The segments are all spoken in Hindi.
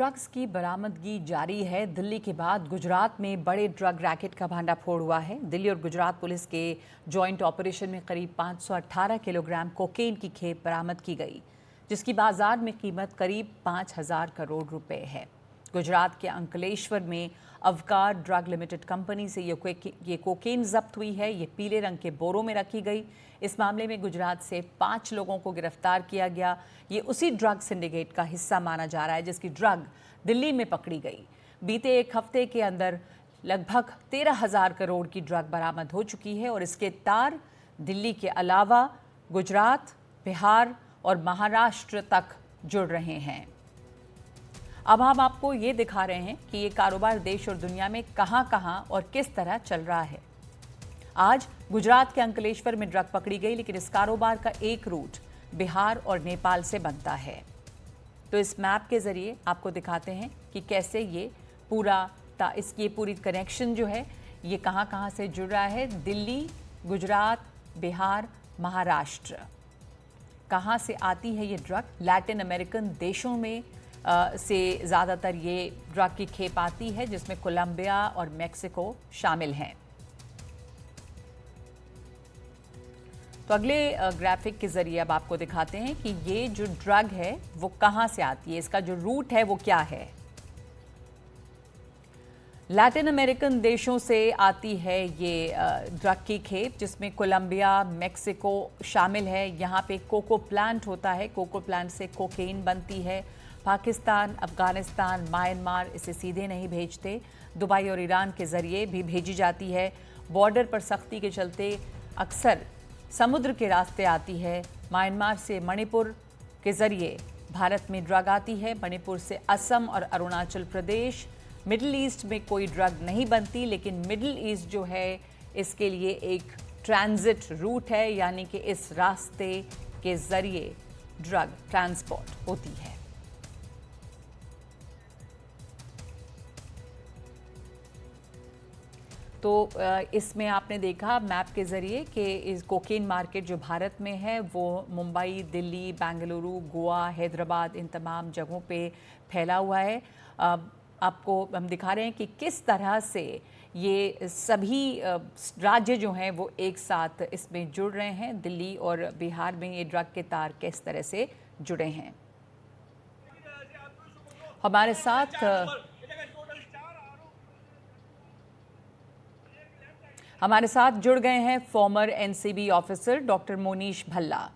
ड्रग्स की बरामदगी जारी है। दिल्ली के बाद गुजरात में बड़े ड्रग रैकेट का भांडाफोड़ हुआ है। दिल्ली और गुजरात पुलिस के जॉइंट ऑपरेशन में करीब 518 किलोग्राम कोकेन की खेप बरामद की गई, जिसकी बाजार में कीमत करीब 5,000 करोड़ रुपए है। गुजरात के अंकलेश्वर में अवकार ड्रग लिमिटेड कंपनी से ये कोकेन जब्त हुई है। ये पीले रंग के बोरों में रखी गई। इस मामले में गुजरात से 5 लोगों को गिरफ्तार किया गया। ये उसी ड्रग सिंडिकेट का हिस्सा माना जा रहा है जिसकी ड्रग दिल्ली में पकड़ी गई। बीते एक हफ्ते के अंदर लगभग 13,000 करोड़ की ड्रग बरामद हो चुकी है और इसके तार दिल्ली के अलावा गुजरात, बिहार और महाराष्ट्र तक जुड़ रहे हैं। अब हम आपको ये दिखा रहे हैं कि ये कारोबार देश और दुनिया में कहां-कहां और किस तरह चल रहा है। आज गुजरात के अंकलेश्वर में ड्रग पकड़ी गई, लेकिन इस कारोबार का एक रूट बिहार और नेपाल से बनता है। तो इस मैप के जरिए आपको दिखाते हैं कि कैसे ये इसकी पूरी कनेक्शन जो है ये कहां-कहां से जुड़ रहा है। दिल्ली, गुजरात, बिहार, महाराष्ट्र, कहां से आती है ये ड्रग? लैटिन अमेरिकन देशों में से ज़्यादातर ये ड्रग की खेप आती है, जिसमें कोलंबिया और मेक्सिको शामिल हैं। तो अगले ग्राफिक के जरिए अब आपको दिखाते हैं कि ये जो ड्रग है वो कहां से आती है, इसका जो रूट है वो क्या है। लैटिन अमेरिकन देशों से आती है ये ड्रग की खेप, जिसमें कोलंबिया, मेक्सिको शामिल है। यहाँ पे कोको प्लांट होता है, कोको प्लांट से कोकेन बनती है। पाकिस्तान, अफगानिस्तान, म्यांमार इसे सीधे नहीं भेजते, दुबई और ईरान के जरिए भी भेजी जाती है। बॉर्डर पर सख्ती के चलते अक्सर समुद्र के रास्ते आती है। म्यांमार से मणिपुर के जरिए भारत में ड्रग आती है। मणिपुर से असम और अरुणाचल प्रदेश। मिडिल ईस्ट में कोई ड्रग नहीं बनती, लेकिन मिडिल ईस्ट जो है इसके लिए एक ट्रांजिट रूट है, यानी कि इस रास्ते के जरिए ड्रग ट्रांसपोर्ट होती है। तो इसमें आपने देखा मैप के ज़रिए कि इस कोकेन मार्केट जो भारत में है वो मुंबई, दिल्ली, बेंगलुरु, गोवा, हैदराबाद, इन तमाम जगहों पे फैला हुआ है। आपको हम दिखा रहे हैं कि किस तरह से ये सभी राज्य जो हैं वो एक साथ इसमें जुड़ रहे हैं। दिल्ली और बिहार में ये ड्रग के तार किस तरह से जुड़े हैं। हमारे साथ जुड़ गए हैं farmer NCB officer doctor Monish Bhalla.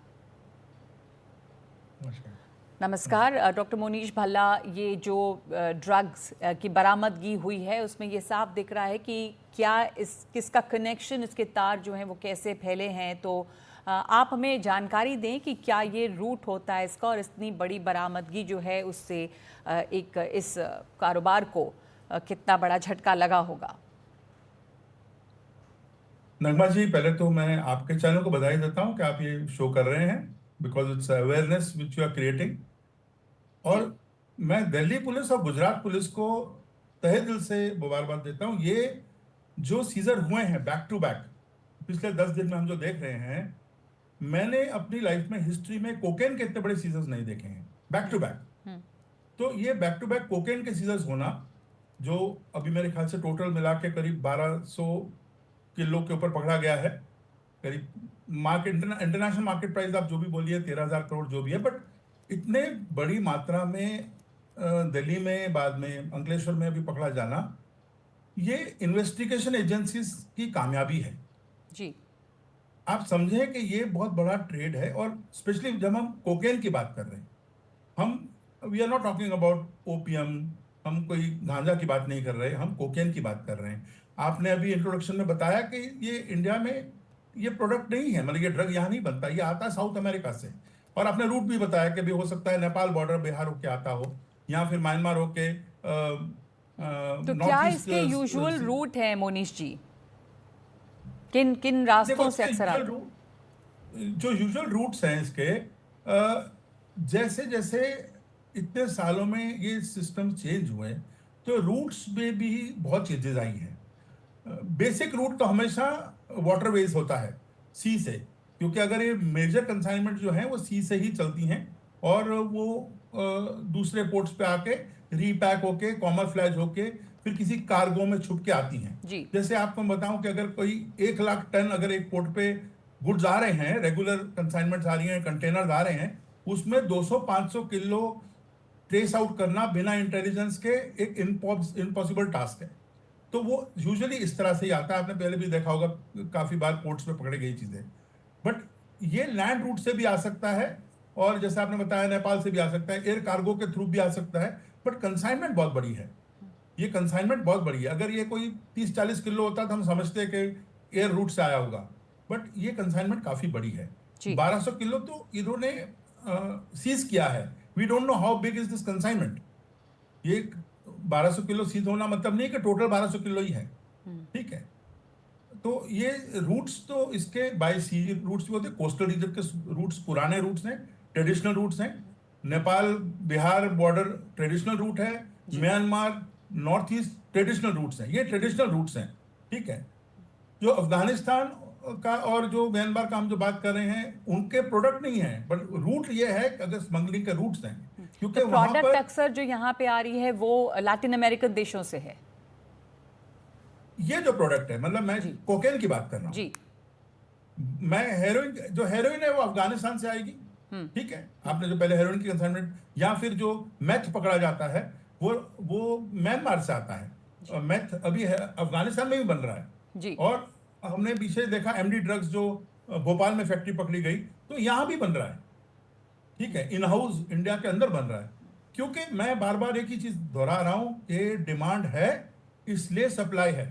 नमस्कार डॉक्टर मोनीश भल्ला, ये जो ड्रग्स की बरामदगी हुई है उसमें ये साफ दिख रहा है कि किसका कनेक्शन, इसके तार जो हैं वो कैसे फैले हैं। तो आप हमें जानकारी दें कि क्या ये रूट होता है इसका, और इतनी बड़ी बरामदगी जो है उससे इस कारोबार को कितना बड़ा झटका लगा होगा। नगमा जी, पहले तो मैं आपके चैनल को बधाई देता हूं कि आप ये शो कर रहे हैं, because it's awareness which you are creating. और मैं दिल्ली पुलिस और गुजरात पुलिस को तहे दिल से मुबारकबाद देता हूं। ये जो सीजर हुए हैं बैक टू बैक, पिछले 10 दिन में हम जो देख रहे हैं, मैंने अपनी लाइफ में हिस्ट्री में कोकेन के इतने बड़े सीजर्स नहीं देखे हैं बैक टू बैक। तो ये बैक टू बैक कोकेन के सीजर्स होना, जो अभी मेरे ख्याल से टोटल मिला के करीब 1200 किलो के ऊपर पकड़ा गया है। करीब मार्केट, इंटरनेशनल मार्केट प्राइस आप जो भी बोलिए 13,000 करोड़ जो भी है, बट इतने बड़ी मात्रा में दिल्ली में, बाद में अंकलेश्वर में भी पकड़ा जाना, ये इन्वेस्टिगेशन एजेंसीज की कामयाबी है जी। आप समझें कि ये बहुत बड़ा ट्रेड है। और स्पेशली जब हम कोकेन की बात कर रहे हैं, हम we are not talking about opium, हम कोई गांजा की बात नहीं कर रहे, हम कोकेन की बात कर रहे हैं। आपने अभी इंट्रोडक्शन में बताया कि ये इंडिया में ये प्रोडक्ट नहीं है, मतलब ये ड्रग यहाँ नहीं बनता, ये आता है साउथ अमेरिका से। और आपने रूट भी बताया कि भी हो सकता है नेपाल बॉर्डर बिहार होके आता हो, या फिर म्यांमार होके तो क्या इसके यूजुअल रूट है मोनीश जी? किन किन रास्तों से अक्सर आते हैं? जो यूजुअल रूट्स हैं इसके, जैसे जैसे इतने सालों में ये सिस्टम चेंज हुए, तो रूट्स में भी बहुत चेंजेस आई हैं। बेसिक रूट तो हमेशा वाटरवेज होता है, सी से, क्योंकि अगर ये मेजर कंसाइनमेंट जो है वो सी से ही चलती हैं और वो दूसरे पोर्ट्स पे आके रीपैक होके कॉमरफ्लैज होके फिर किसी कार्गो में छुप के आती हैं। जी। जैसे आपको मैं बताऊं कि अगर कोई 1 लाख टन अगर एक पोर्ट पे गुड्स आ रहे हैं, रेगुलर कंसाइनमेंट्स आ रही हैं, कंटेनर्स आ रहे हैं, उसमें 200-500 किलो ट्रेस आउट करना बिना इंटेलिजेंस के एक इम्पॉसिबल टास्क है। तो वो यूजुअली इस तरह से ही आता है। आपने पहले भी देखा होगा, काफी बार पोर्ट्स में पकड़ी गई चीजें। बट ये लैंड रूट से भी आ सकता है, और जैसे आपने बताया नेपाल से भी आ सकता है, एयर कार्गो के थ्रू भी आ सकता है। बट कंसाइनमेंट बहुत बड़ी है, ये कंसाइनमेंट बहुत बड़ी है। अगर ये कोई 30-40 किलो होता तो हम समझते हैं कि एयर रूट से आया होगा, बट ये कंसाइनमेंट काफी बड़ी है। जी। 1200 किलो तो इन्होंने सीज किया है। We don't know how big is this consignment. ये 1200 किलो सीज होना मतलब नहीं कि टोटल 1200 किलो ही है, ठीक है। तो ये रूट्स तो इसके बाय सी रूट्स भी होते हैं, कोस्टल रीजन के रूट्स पुराने रूट्स हैं, ट्रेडिशनल रूट्स हैं। Nepal Bihar border traditional route है, Myanmar north east traditional roots हैं, ये ट्रेडिशनल रूट्स हैं, ठीक है। जो अफगानिस्तान का और जो म्यांमार का हम जो बात कर रहे हैं, उनके प्रोडक्ट नहीं है, बट रूट ये है कि अगर स्मगलिंग के रूट्स हैं, क्योंकि तो वहां प्रोडक्ट पर अक्सर जो यहाँ पे आ रही है वो लैटिन अमेरिकन देशों से है। ये जो प्रोडक्ट है, मतलब मैं जी। कोकेन की बात कर रहा हूँ। जी। मैं हेरोइन, जो हेरोइन है वो अफगानिस्तान से आएगी, ठीक है। आपने जो पहले हेरोइन की कंसाइनमेंट, या फिर जो मैथ पकड़ा जाता है वो म्यांमार से आता है, और मैथ अभी अफगानिस्तान में भी बन रहा है। जी। और हमने पीछे देखा एमडी ड्रग्स जो भोपाल में फैक्ट्री पकड़ी गई, तो यहाँ भी बन रहा है, ठीक है। इन हाउस इंडिया के अंदर बन रहा है। क्योंकि मैं बार बार एक ही चीज दोहरा रहा हूं कि डिमांड है, इसलिए सप्लाई है।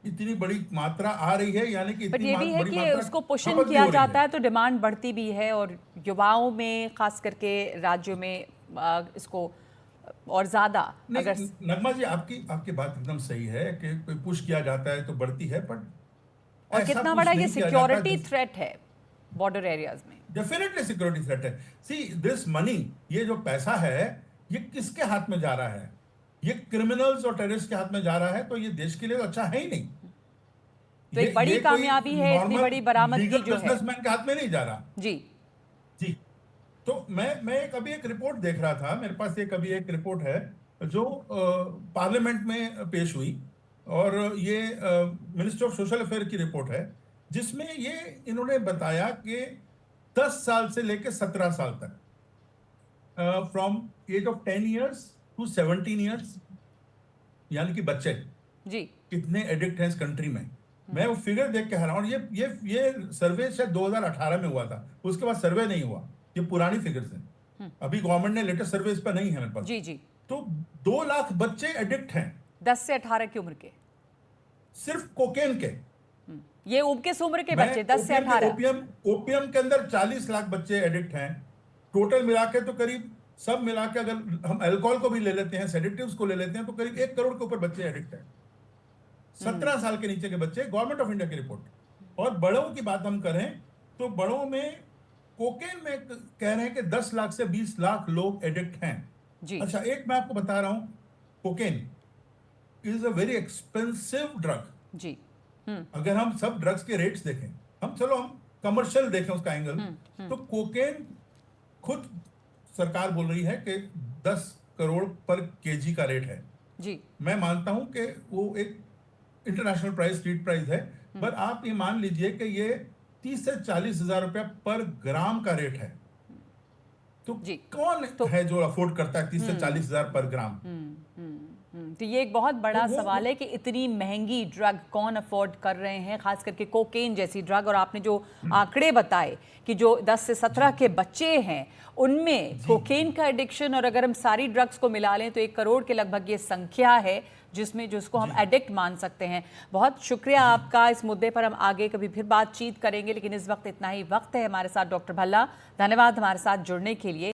इतनी बड़ी मात्रा आ रही है, यानी कि बट इतनी ये भी है बड़ी कि मात्रा उसको पुशन खपत भी किया हो रही जाता है। है तो डिमांड बढ़ती भी है, और युवाओं में खास करके राज्यों में इसको और ज्यादा अगर नहीं नगमा जी, आपकी आपकी बात एकदम सही है कि कोई पुश किया जाता है तो बढ़ती है, बट और ऐसा कितना पुश बड़ा ये नहीं किया जाता। सिक्योरिटी थ्रेट है बॉर्डर एरियाज में। डेफिनेटली सिक्योरिटी थ्रेट है। सी दिस मनी, ये जो पैसा है, ये किसके हाथ में जा रहा है? ये क्रिमिनल्स और टेररिस्ट के हाथ में जा रहा है, तो ये देश के लिए तो अच्छा है ही नहीं। तो एक बड़ी ये कोई कामयाबी है इतनी नॉर्मल बड़ी बरामदगी लीगल जो है। बिजनेसमैन के हाथ में नहीं जा रहा। जी। जी। तो मैं कभी एक रिपोर्ट देख रहा था, मेरे पास एक अभी एक रिपोर्ट है जो पार्लियामेंट में पेश हुई, और ये मिनिस्ट्री ऑफ सोशल अफेयर की रिपोर्ट है, जिसमें ये इन्होंने बताया कि 10 साल से लेकर 17 साल तक, from age of 10 years to 17 years, यानी कि बच्चे जी। कितने एडिक्ट हैं इस कंट्री में। मैं वो फिगर देख के हैरान, और ये सर्वे शायद 2018 में हुआ था, उसके बाद सर्वे नहीं हुआ। ये पुरानी फिगर्स हैं, अभी गवर्नमेंट ने लेटेस्ट सर्वे इस पर नहीं है मेरे पास। जी। जी। तो 2 लाख बच्चे एडिक्ट हैं 10 से 18 की उम्र के, सिर्फ कोकेन के। ये किस उम्र के मैं बच्चे 10 से 18? ओपियम के अंदर 40 लाख बच्चे एडिक्ट हैं टोटल मिला के। तो करीब सब मिला के, अगर हम अल्कोहल को भी ले लेते हैं, सेडेटिव्स को ले लेते हैं, तो करीब 1 करोड़ के ऊपर बच्चे एडिक्ट हैं। 17 साल के नीचे के बच्चे, गवर्नमेंट ऑफ इंडिया की रिपोर्ट। और बड़ों की बात हम करें तो बड़ों में कोकेन में कह रहे हैं कि 10 लाख से 20 लाख लोग एडिक्ट हैं। जी। अच्छा, एक मैं आपको बता रहा हूं, cocaine is a very expensive drug. जी। अगर हम सब ड्रग्स के रेट्स देखें, हम कमर्शियल देखें उसका एंगल, तो कोकेन खुद सरकार बोल रही है कि 10 करोड़ पर केजी का रेट है। जी। मैं मानता हूं कि वो एक इंटरनेशनल प्राइस, स्ट्रीट प्राइस है, पर आप ये मान लीजिए कि ये 30 से 40 हजार रुपया पर ग्राम का रेट है। तो जी। कौन तो है जो अफोर्ड करता है 30 से 40 हजार पर ग्राम? तो ये एक बहुत बड़ा तो सवाल है कि इतनी महंगी ड्रग कौन अफोर्ड कर रहे हैं, खास करके कोकेन जैसी ड्रग। और आपने जो आंकड़े बताए कि जो 10 से 17 के बच्चे हैं उनमें कोकेन का एडिक्शन, और अगर हम सारी ड्रग्स को मिला लें तो 1 करोड़ के लगभग ये संख्या है जिसको हम एडिक्ट मान सकते हैं। बहुत शुक्रिया आपका। इस मुद्दे पर हम आगे कभी फिर बातचीत करेंगे, लेकिन इस वक्त इतना ही वक्त है हमारे साथ। डॉक्टर भल्ला, धन्यवाद हमारे साथ जुड़ने के लिए।